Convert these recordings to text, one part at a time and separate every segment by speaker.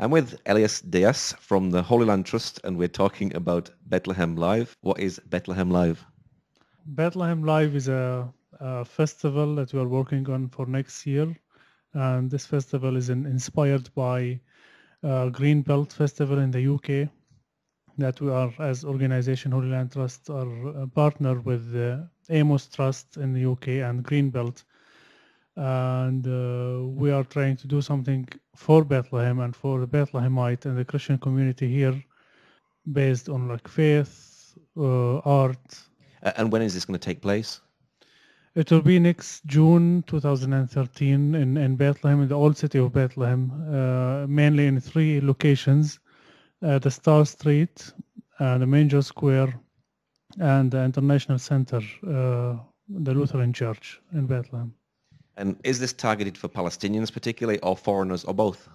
Speaker 1: I'm with Elias D'eis from the Holy Land Trust, and we're talking about Bethlehem Live. What is Bethlehem Live?
Speaker 2: Bethlehem Live is a festival that we are working on for next year. And this festival is inspired by Green Belt Festival in the UK that we are, as organization Holy Land Trust, are a partner with Amos Trust in the UK and Green Belt. And we are trying to do something for Bethlehem and for the Bethlehemite and the Christian community here based on like faith, art.
Speaker 1: And when is this going to take place?
Speaker 2: It will be next June 2013 in Bethlehem, in the old city of Bethlehem, mainly in 3 locations, the Star Street, the Manger Square, and the International Center, the Lutheran Church in Bethlehem.
Speaker 1: And is this targeted for Palestinians particularly, or foreigners, or both?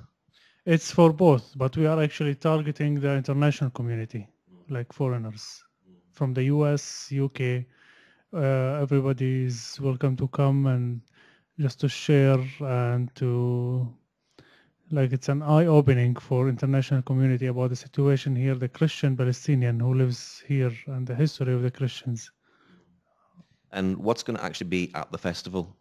Speaker 2: It's for both, but we are actually targeting the international community, like foreigners from the US, UK. Everybody is welcome to come and just to share and to, like, it's an eye-opening for international community about the situation here, the Christian Palestinian who lives here and the history of the Christians.
Speaker 1: And what's going to actually be at the festival?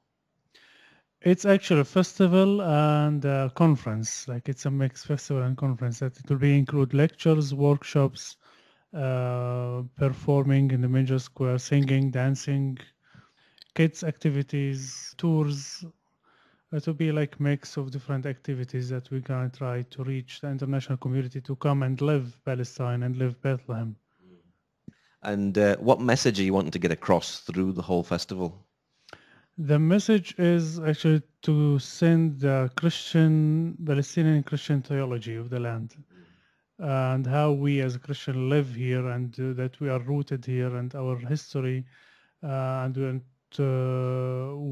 Speaker 2: It's actually a festival and a conference, like it's a mixed festival and conference that it will be include lectures, workshops, performing in the Manger Square, singing, dancing, kids activities, tours. It will be like mix of different activities that we're gonna try to reach the international community to come and live Palestine and live Bethlehem.
Speaker 1: And what message are you wanting to get across through the whole festival?
Speaker 2: The message is actually to send the Palestinian Christian theology of the land and how we as a Christian live here and that we are rooted here and our history and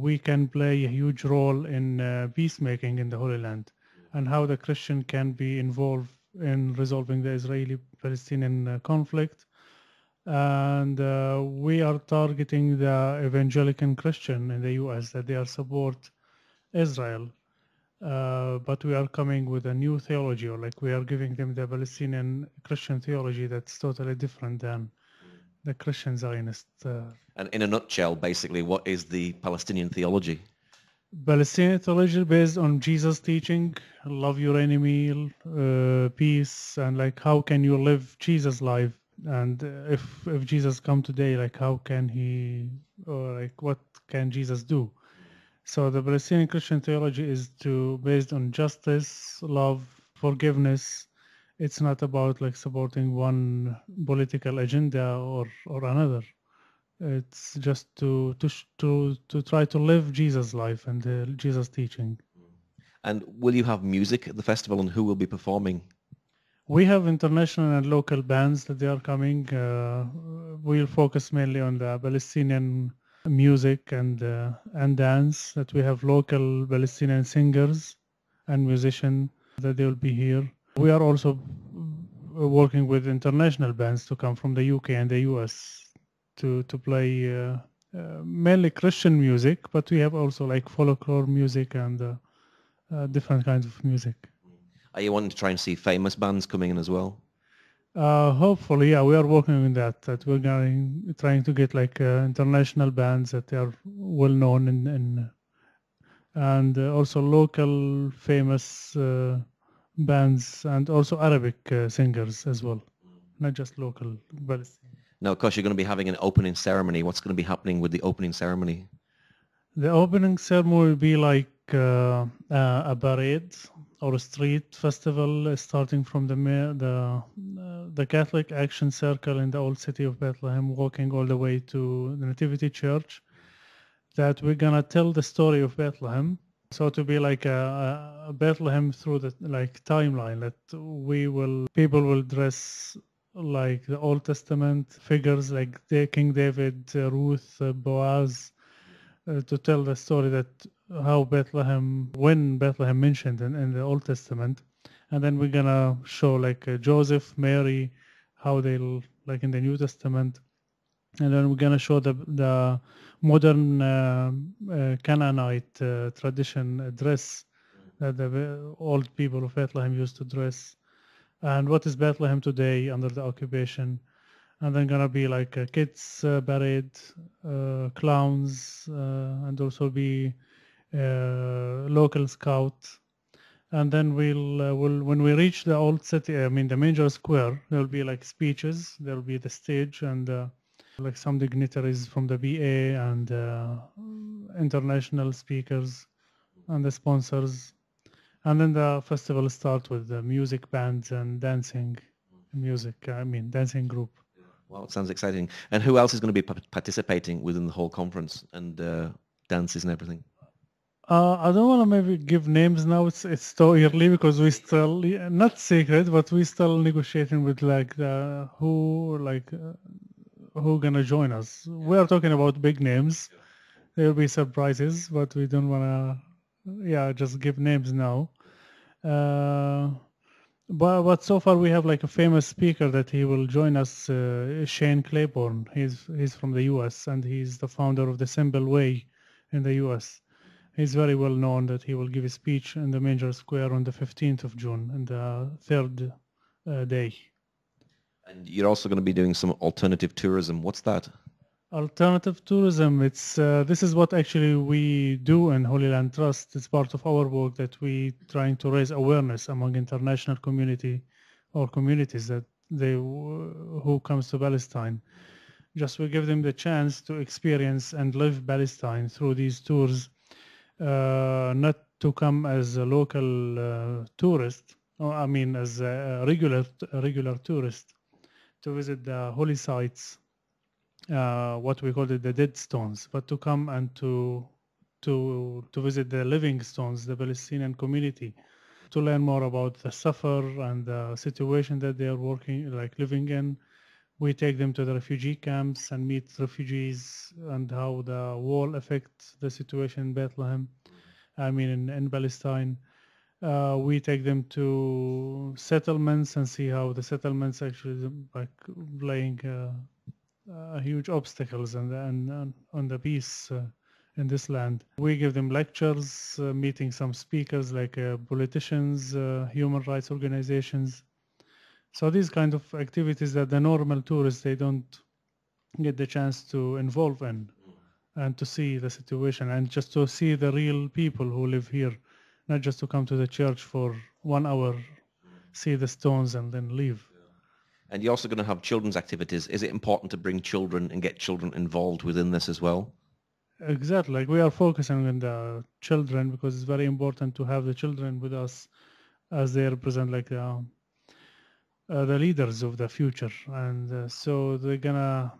Speaker 2: we can play a huge role in peacemaking in the Holy Land and how the Christian can be involved in resolving the Israeli-Palestinian conflict. And we are targeting the evangelical Christian in the US that they are support Israel. But we are coming with a new theology, or like we are giving them the Palestinian Christian theology that's totally different than the Christian Zionist.
Speaker 1: And in a nutshell, basically, what is the Palestinian theology?
Speaker 2: Palestinian theology based on Jesus' teaching, love your enemy, peace, and like how can you live Jesus' life? And if Jesus come today, like how can he, or like what can Jesus do? So the Palestinian Christian theology is based on justice, love, forgiveness. It's not about like supporting one political agenda or another. It's just to try to live Jesus' life and Jesus' teaching.
Speaker 1: And will you have music at the festival, and who will be performing?
Speaker 2: We have international and local bands that they are coming. We'll focus mainly on the Palestinian music and dance. That we have local Palestinian singers and musicians that they will be here. We are also working with international bands to come from the UK and the US to play mainly Christian music, but we have also like folklore music and different kinds of music.
Speaker 1: Are you wanting to try and see famous bands coming in as well?
Speaker 2: Hopefully, yeah, we are working on that. That we're trying to get like international bands that are well known and also local famous bands and also Arabic singers as well, not just local. But
Speaker 1: Now, of course, you're going to be having an opening ceremony. What's going to be happening with the opening ceremony?
Speaker 2: the opening ceremony will be like a parade or a street festival starting from the Catholic Action Circle in the old city of Bethlehem, walking all the way to the Nativity Church. That we're gonna tell the story of Bethlehem. So to be like a Bethlehem through the like timeline that people will dress like the Old Testament figures like King David, Ruth, Boaz, to tell the story that how when Bethlehem mentioned in the Old Testament, and then we're gonna show like Joseph, Mary, how they'll like in the New Testament, and then we're gonna show the modern Canaanite tradition dress that the old people of Bethlehem used to dress, and what is Bethlehem today under the occupation. And then gonna be like a kids parade, clowns, and also be local scout. And then we'll when we reach the old city, I mean the major square, there'll be like speeches. There'll be the stage and like some dignitaries from the BA and international speakers and the sponsors. And then the festival starts with the music bands and dancing music. I mean dancing group.
Speaker 1: Wow, it sounds exciting. And who else is going to be participating within the whole conference and dances and everything?
Speaker 2: I don't want to maybe give names now. It's so early because we still not secret, but we still negotiating with like the who gonna join us. We are talking about big names. There will be surprises, but we don't wanna just give names now. But so far we have like a famous speaker that he will join us, Shane Claiborne. He's from the U.S. and he's the founder of the Symbol Way in the U.S. He's very well known that he will give a speech in the Major Square on the 15th of June, and the third day.
Speaker 1: And you're also going to be doing some alternative tourism. What's that?
Speaker 2: Alternative tourism. It's this is what actually we do in Holy Land Trust. It's part of our work that we trying to raise awareness among international community or communities that who comes to Palestine. Just we give them the chance to experience and live Palestine through these tours. Not to come as a local tourist, or I mean as a regular tourist, to visit the holy sites, what we call it the dead stones, but to come and to visit the living stones, the Palestinian community, to learn more about the suffer and the situation that they are living in. We take them to the refugee camps and meet refugees and how the war affects the situation in Bethlehem. I mean, in Palestine. We take them to settlements and see how the settlements actually like laying huge obstacles and on the peace in this land. We give them lectures, meeting some speakers like politicians, human rights organizations. So these kind of activities that the normal tourists they don't get the chance to involve in and to see the situation and just to see the real people who live here, not just to come to the church for 1 hour, see the stones and then leave.
Speaker 1: And you're also going to have children's activities. Is it important to bring children and get children involved within this as well?
Speaker 2: Exactly. Like we are focusing on the children because it's very important to have the children with us as they represent like the leaders of the future. And so we're gonna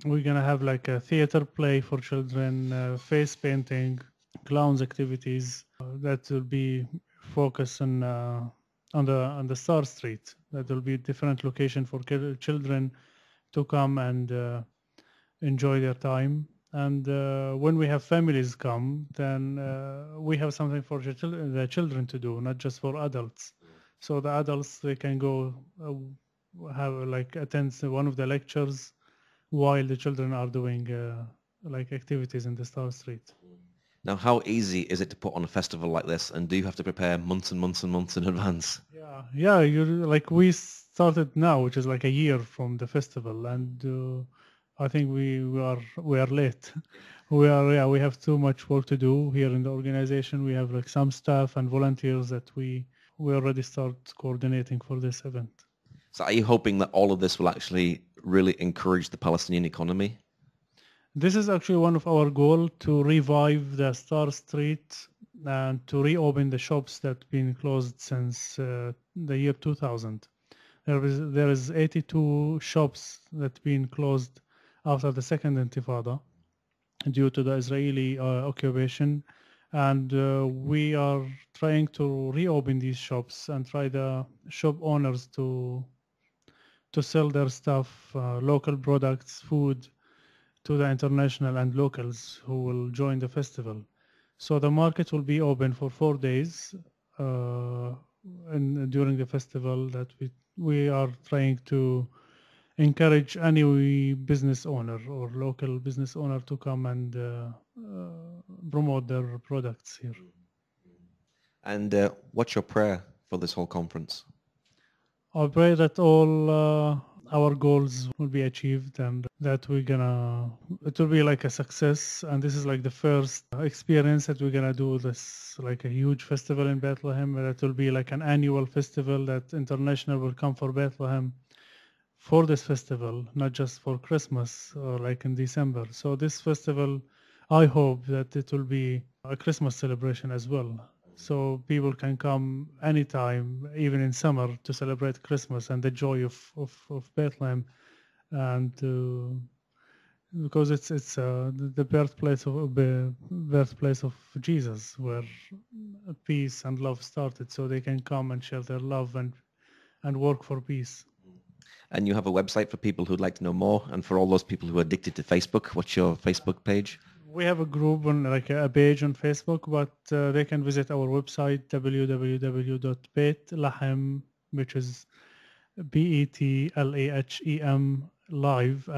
Speaker 2: have like a theater play for children, face painting, clowns activities that will be focused on the Star Street. That will be a different location for children to come and enjoy their time. And when we have families come, then we have something for the children to do, not just for adults. So the adults they can go have like attend one of the lectures while the children are doing like activities in the Star Street.
Speaker 1: Now, how easy is it to put on a festival like this? And do you have to prepare months and months and months in advance?
Speaker 2: Yeah. You like we started now, which is like a year from the festival, and I think we are late. We have too much work to do here in the organization. We have like some staff and volunteers that we already start coordinating for this event.
Speaker 1: So are you hoping that all of this will actually really encourage the Palestinian economy?
Speaker 2: This is actually one of our goals to revive the Star Street and to reopen the shops that have been closed since the year 2000. There is 82 shops that have been closed after the second Intifada due to the Israeli occupation. And we are trying to reopen these shops and try the shop owners to sell their stuff, local products, food, to the international and locals who will join the festival. So the market will be open for 4 days and during the festival that we are trying to encourage any business owner or local business owner to come and promote their products here.
Speaker 1: And what's your prayer for this whole conference?
Speaker 2: I pray that all our goals will be achieved and that it will be like a success. And this is like the first experience that we're gonna do this, like a huge festival in Bethlehem. That will be like an annual festival that international will come for Bethlehem for this festival, not just for Christmas or like in December. So this festival, I hope that it will be a Christmas celebration as well. So people can come anytime, even in summer, to celebrate Christmas and the joy of Bethlehem, and because it's the birthplace of Jesus, where peace and love started. So they can come and share their love and work for peace.
Speaker 1: And you have a website for people who'd like to know more, and for all those people who are addicted to Facebook, what's your Facebook page?
Speaker 2: We have a group on like a page on Facebook, but they can visit our website www.betlahem, which is BETLAHEM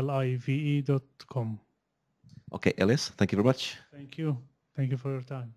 Speaker 2: live.com.
Speaker 1: Okay, Elias, thank you very much.
Speaker 2: Thank you. Thank you for your time.